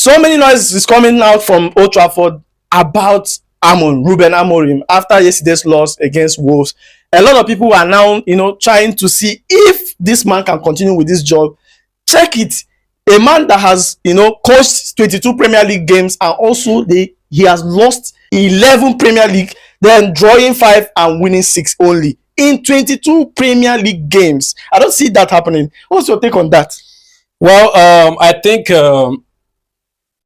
So many noise is coming out from Old Trafford about Ruben Amorim after yesterday's loss against Wolves. A lot of people are now, trying to see if this man can continue with this job. Check it. A man that has, coached 22 Premier League games, and also he has lost 11 Premier League, then drawing 5 and winning 6 only in 22 Premier League games. I don't see that happening. What's your take on that? Well, I think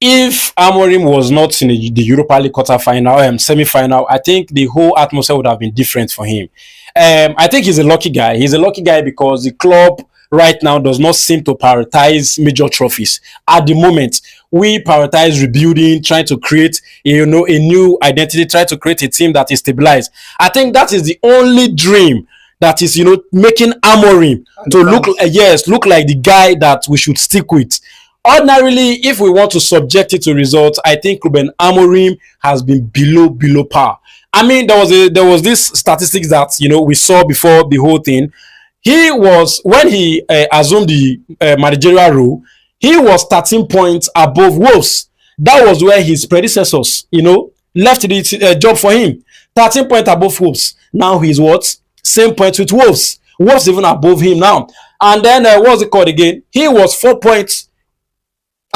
if Amorim was not in the Europa League quarterfinal, semi-final, I think the whole atmosphere would have been different for him. I think he's a lucky guy. He's a lucky guy because the club right now does not seem to prioritize major trophies. At the moment, we prioritize rebuilding, trying to create a new identity, trying to create a team that is stabilized. I think that is the only dream that is, making Amorim to look like the guy that we should stick with. Ordinarily, if we want to subject it to results, I think Ruben Amorim has been below par. I mean, there was this statistics that we saw before the whole thing. He was, when he assumed the managerial role, he was 13 points above Wolves. That was where his predecessors, left the job for him. 13 points above Wolves. Now he's what? Same points with Wolves. Wolves even above him now. And then what's it called again? He was 4 points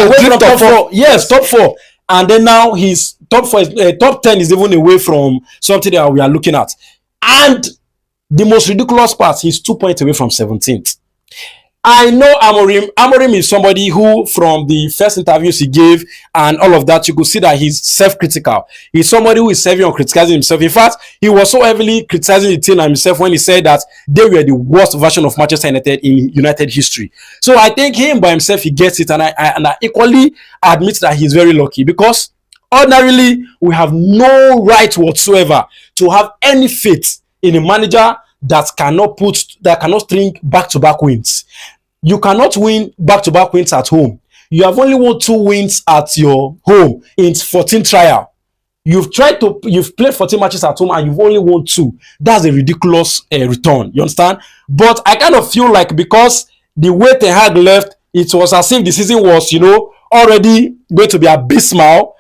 away from top 4. Yes, top 4. And then now his top 4 is, top 10 is even away from something that we are looking at. And the most ridiculous part, he's 2 points away from 17th. I know Amorim. Amorim is somebody who, from the first interviews he gave and all of that, you could see that he's self-critical. He's somebody who is heavy on criticizing himself. In fact, he was so heavily criticizing the team and himself when he said that they were the worst version of Manchester United in United history. So I think him by himself, he gets it, and I equally admit that he's very lucky, because ordinarily we have no right whatsoever to have any faith in a manager that cannot string back-to-back wins. You cannot win back-to-back wins at home. You have only won 2 wins at your home in 14 trial. You've played 14 matches at home and you've only won 2. That's a ridiculous return. You understand? But I kind of feel like, because the way Ten Hag left, it was as if the season was, already going to be abysmal.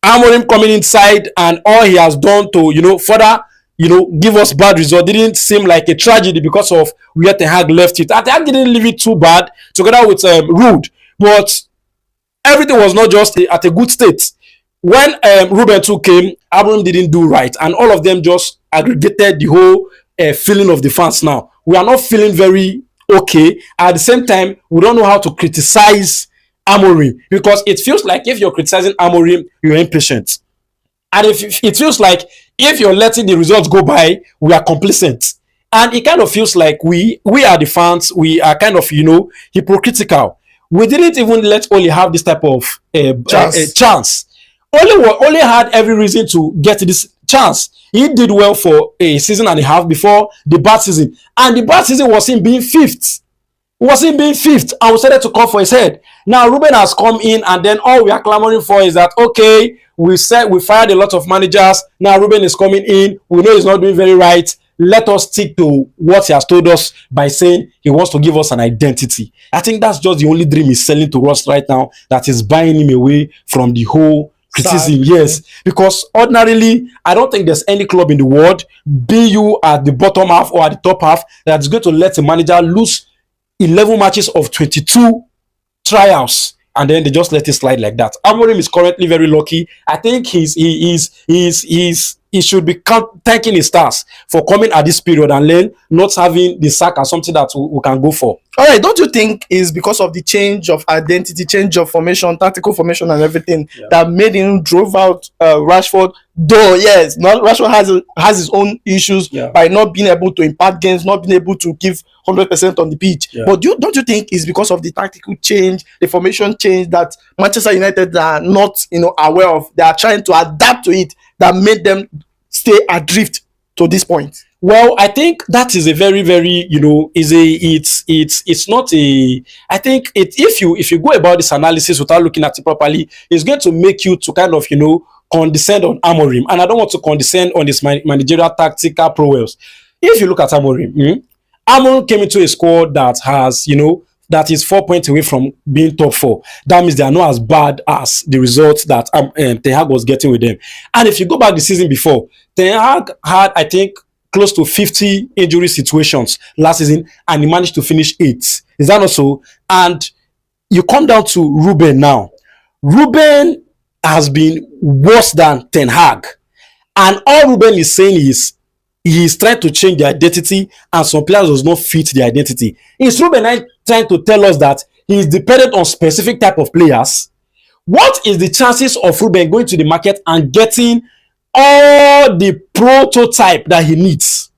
Amorim coming inside and all he has done to, further give us bad result didn't seem like a tragedy because of where Ten Hag left it. Ten Hag didn't leave it too bad together with Rude, but everything was not just at a good state. When Ruben 2 came, Amorim didn't do right, and all of them just aggregated the whole feeling of the fans. Now we are not feeling very okay. At the same time, we don't know how to criticize Amorim, because it feels like if you're criticizing Amorim, you're impatient. And if it feels like if you're letting the results go by, we are complacent. And it kind of feels like we are the fans, we are kind of, hypocritical. We didn't even let Oli have this type of chance. Oli had every reason to get this chance. He did well for a season and a half before the bad season. And the bad season was him being 5th. Was him being 5th, and we started to call for his head. Now Ruben has come in, and then all we are clamoring for is that, okay, we fired a lot of managers. Now Ruben is coming in. We know he's not doing very right. Let us stick to what he has told us by saying he wants to give us an identity. I think that's just the only dream he's selling to us right now, that is buying him away from the whole criticism. Yes, because ordinarily, I don't think there's any club in the world, be you at the bottom half or at the top half, that's going to let a manager lose 11 matches of 22 trials, and then they just let it slide like that. Amorim is currently very lucky. I think he should be thanking his stars for coming at this period and then not having the sack as something that we can go for. All right, don't you think it's because of the change of identity, change of formation, tactical formation and everything that made him drove out Rashford? Though, yes, Rashford has his own issues by not being able to impact games, not being able to give 100% on the pitch. Yeah. But don't you think it's because of the tactical change, the formation change that Manchester United are not aware of? They are trying to adapt to it, that made them stay adrift to this point. Well, I think that is a very, very, it's not a, I think if you go about this analysis without looking at it properly, it's going to make you to kind of, condescend on Amorim. And I don't want to condescend on his managerial tactical prowess. If you look at Amorim, Amorim came into a squad that has, that is 4 points away from being top four. That means they are not as bad as the results that Ten Hag was getting with them. And if you go back the season before, Ten Hag had, I think, close to 50 injury situations last season, and he managed to finish 8th. Is that not so? And you come down to Ruben now. Ruben has been worse than Ten Hag. And all Ruben is saying is he is trying to change the identity, and some players does not fit the identity. Is Ruben trying to tell us that he is dependent on specific type of players? What is the chances of Ruben going to the market and getting all the prototype that he needs?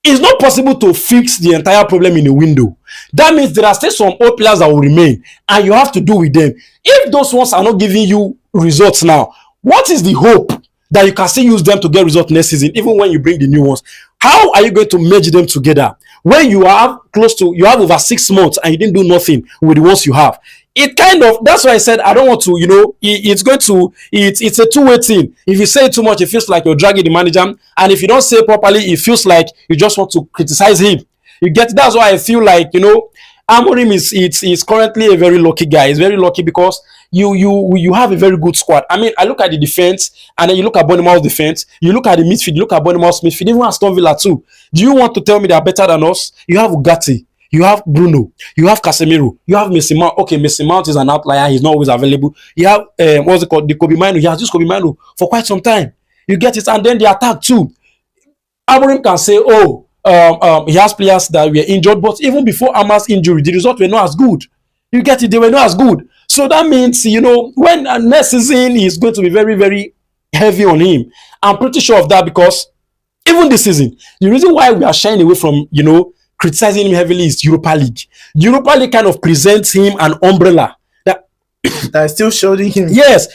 It's not possible to fix the entire problem in a window. That means there are still some old players that will remain, and you have to do with them. If those ones are not giving you results now, what is the hope that you can still use them to get results next season, even when you bring the new ones? How are you going to merge them together when you have over 6 months and you didn't do nothing with the ones you have? It kind of, that's why I said I don't want to, it's a two-way thing. If you say too much, it feels like you're dragging the manager, and if you don't say it properly, it feels like you just want to criticize him. You get, that's why I feel like, Amorim is currently a very lucky guy. He's very lucky because you have a very good squad. I mean, I look at the defense, and then you look at Bournemouth's defense, you look at the midfield, you look at Bournemouth's midfield, even Aston Villa too. Do you want to tell me they are better than us? You have Ugarte, you have Bruno, you have Casemiro, you have Mason Mount. Okay, Mason Mount is an outlier, he's not always available. You have what's it called, the Kobe Mino. He has used Kobe Mino for quite some time. You get it, and then the attack too. Amorim can say, he has players that were injured, but even before Amar's injury, the results were not as good. You get it, they were not as good. So that means, when next season is going to be very, very heavy on him. I'm pretty sure of that, because even this season, the reason why we are shying away from, criticizing him heavily is Europa League. Europa League kind of presents him an umbrella that is still showing him. Yes,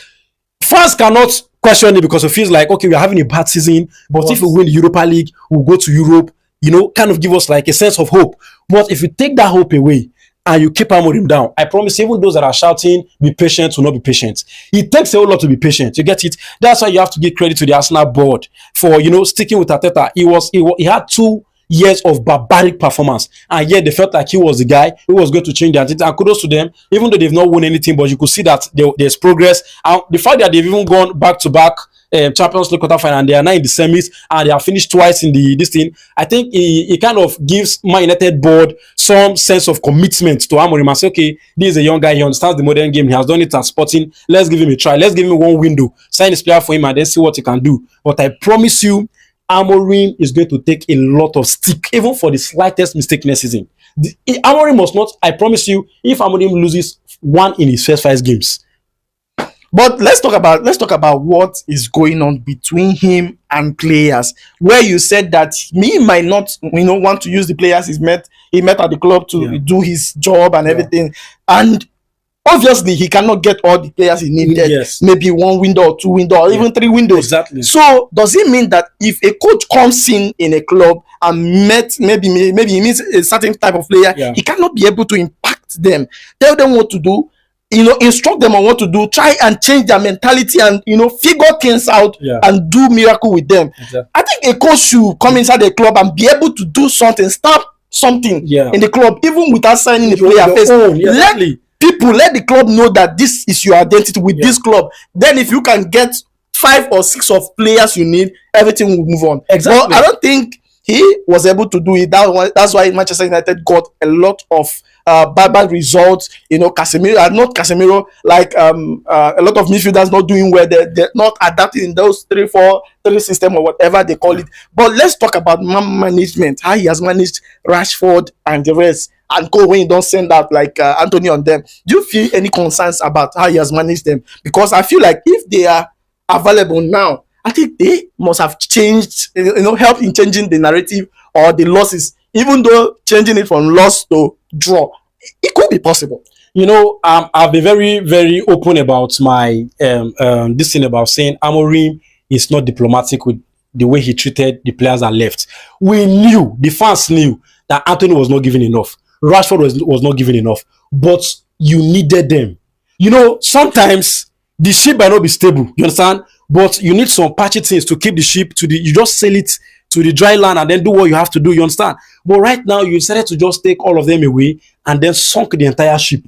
fans cannot question it because it feels like, okay, we're having a bad season, but if we win the Europa League, we'll go to Europe, kind of give us like a sense of hope. But if you take that hope away and you keep Amorim down, I promise even those that are shouting, be patient, will not be patient. It takes a whole lot to be patient. You get it? That's why you have to give credit to the Arsenal board for, sticking with Arteta. He had 2 years of barbaric performance, and yet they felt like he was the guy who was going to change the identity. And kudos to them, even though they've not won anything, but you could see that there's progress. And the fact that they've even gone back to back Champions League quarterfinal, and they are now in the semis, and they have finished twice in this thing. I think it kind of gives Man United board some sense of commitment to Amorim and say, okay, this is a young guy, he understands the modern game, he has done it at Sporting, let's give him a try, let's give him one window, sign this player for him, and then see what he can do. But I promise you, Amorim is going to take a lot of stick, even for the slightest mistake next season. Amorim must not, I promise you, if Amorim loses 1 in his first 5 games. But let's talk about what is going on between him and players. Where you said that he might not, want to use the players he met at the club to do his job and everything. And obviously, he cannot get all the players he needed. Yes. Maybe 1 window or 2 windows, or even 3 windows. Exactly. So does it mean that if a coach comes in a club and maybe he meets a certain type of player, he cannot be able to impact them, tell them what to do, instruct them on what to do, try and change their mentality and, figure things out and do miracle with them. Exactly. I think a coach should come inside the club and be able to do something, start something in the club, even without signing a player first. Let the club know that this is your identity with this club. Then if you can get 5 or 6 of players you need, everything will move on. Exactly. Well, I don't think he was able to do it. That's why Manchester United got a lot of bad results. Casemiro, not Casemiro, like a lot of midfielders not doing well. They're not adapting in those 3-4-3 system or whatever they call it. But let's talk about management, how he has managed Rashford and the rest, and go when you don't send out like Anthony on them. Do you feel any concerns about how he has managed them? Because I feel like if they are available now, I think they must have changed, helped in changing the narrative or the losses, even though changing it from loss to draw, it could be possible. I've been very, very open about my this thing about saying Amorim is not diplomatic with the way he treated the players that left. The fans knew that Anthony was not giving enough. Rashford was not giving enough, but you needed them. Sometimes the ship might not be stable, you understand? But you need some patchy things to keep the ship you just sail it to the dry land and then do what you have to do, you understand? But right now, you decided to just take all of them away and then sunk the entire ship,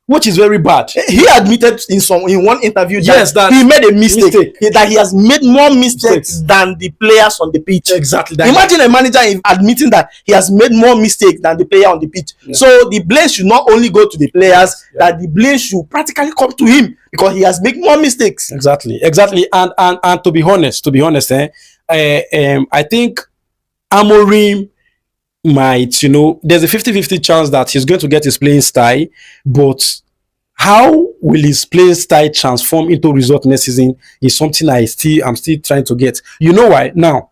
which is very bad. He admitted in one interview that he made a mistake. That he has made more mistakes than the players on the pitch. Exactly. Imagine a manager admitting that he has made more mistakes than the player on the pitch. Yeah. So the blame should not only go to the players, that the blame should practically come to him because he has made more mistakes. Exactly. And to be honest, I think Amorim might, there's a 50-50 chance that he's going to get his playing style, but how will his playing style transform into result next season is something I'm still trying to get. You know why? Now,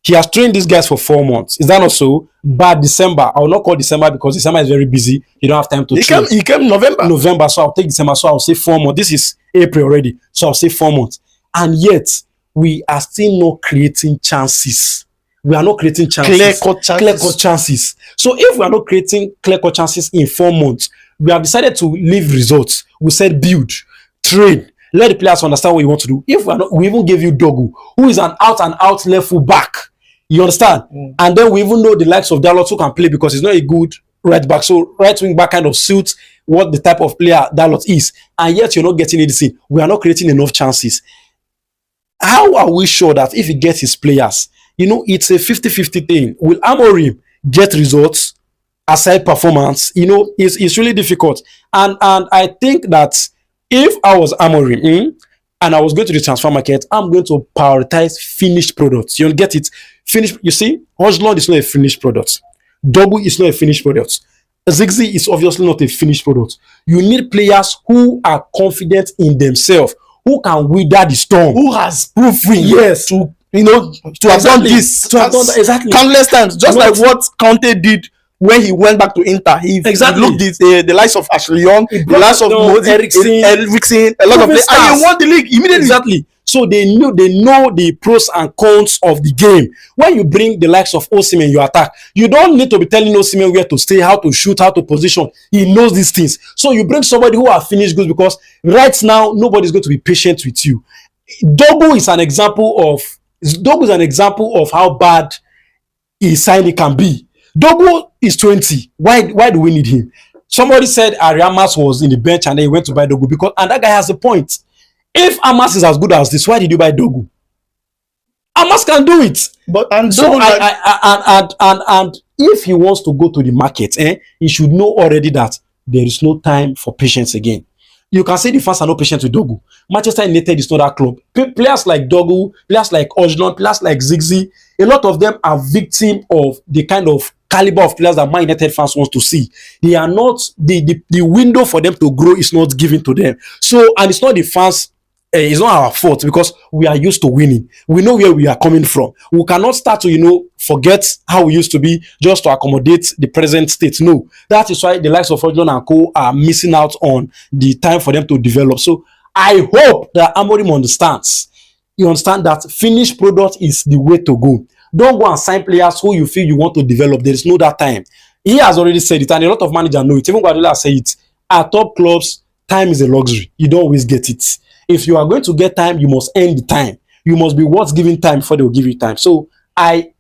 he has trained these guys for 4 months. Is that not so? But December, I will not call December because December is very busy. You don't have time to train. He came November, so I'll take December, so I'll say 4 months. This is April already, so I'll say 4 months. And yet, we are still not creating chances. We are not creating chances. Clear-cut chances. So if we are not creating clear-cut chances in 4 months, we have decided to leave results. We said build, train, let the players understand what you want to do. If we are not, we even gave you Dorgu, who is an out-and-out left full back. You understand? And then we even know the likes of Dalot who can play because he's not a good right back. So right wing back kind of suits what the type of player Dalot is. And yet you're not getting anything. We are not creating enough chances. How are we sure that if he gets his players, it's a 50-50 thing. Will Amorim get results aside performance? It's really difficult. And I think that if I was Amorim and I was going to the transfer market, I'm going to prioritize finished products. You don't get it? Finished. You see, Hojlund is not a finished product. Dorgu is not a finished product. Ziggy is obviously not a finished product. You need players who are confident in themselves, who can weather the storm, who has proven to have done this, exactly countless times, just like what Conte did when he went back to Inter. He looked at the likes of Ashley Young, the likes of Eriksen, a lot of players, and he won the league immediately. Exactly. So they know the pros and cons of the game. When you bring the likes of Osimhen in your attack, you don't need to be telling Osimhen where to stay, how to shoot, how to position. He knows these things. So you bring somebody who are finished goods because right now nobody's going to be patient with you. Dorgu is an example of how bad a signing can be. Dorgu is 20. Why do we need him? Somebody said Ariamas was in the bench and then he went to buy Dorgu and that guy has a point. If Amas is as good as this, why did you buy Dorgu? Amas can do it. And if he wants to go to the market, he should know already that there is no time for patience again. You can say the fans are not patient with Dorgu. Manchester United is not that club. Players like Dorgu, players like Hojlund, players like Ziggy, a lot of them are victim of the kind of caliber of players that Man United fans want to see. They are not, the window for them to grow is not given to them. So, and it's not the fans, it's not our fault because we are used to winning. We know where we are coming from. We cannot start to, forget how we used to be just to accommodate the present state. No, that is why the likes of Hojlund and Co are missing out on the time for them to develop. So I hope that Amorim understands. You understand that finished product is the way to go. Don't go and sign players who you feel you want to develop. There is no that time. He has already said it, and a lot of managers know it. Even Guardiola say it. At top clubs, time is a luxury. You don't always get it. If you are going to get time, you must earn the time. You must be worth giving time before they will give you time. So I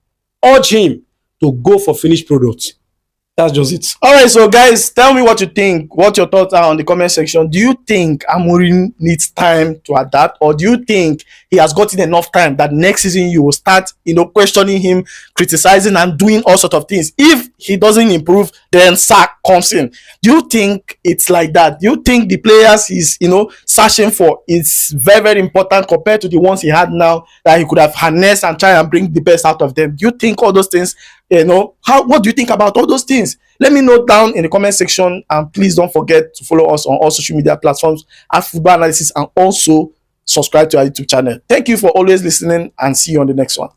urge him to go for finished products. That's just it. All right, so guys, tell me what you think. What your thoughts are on the comment section. Do you think Amorim needs time to adapt, or do you think he has gotten enough time that next season you will start, questioning him, criticizing, and doing all sorts of things? If he doesn't improve, then sack comes in. Do you think it's like that? Do you think the players he's searching for is very, very important compared to the ones he had now that he could have harnessed and try and bring the best out of them? Do you think all those things? What do you think about all those things? Let me know down in the comment section, and please don't forget to follow us on all social media platforms at Football Analysis, and also subscribe to our YouTube channel. Thank you for always listening, and see you on the next one.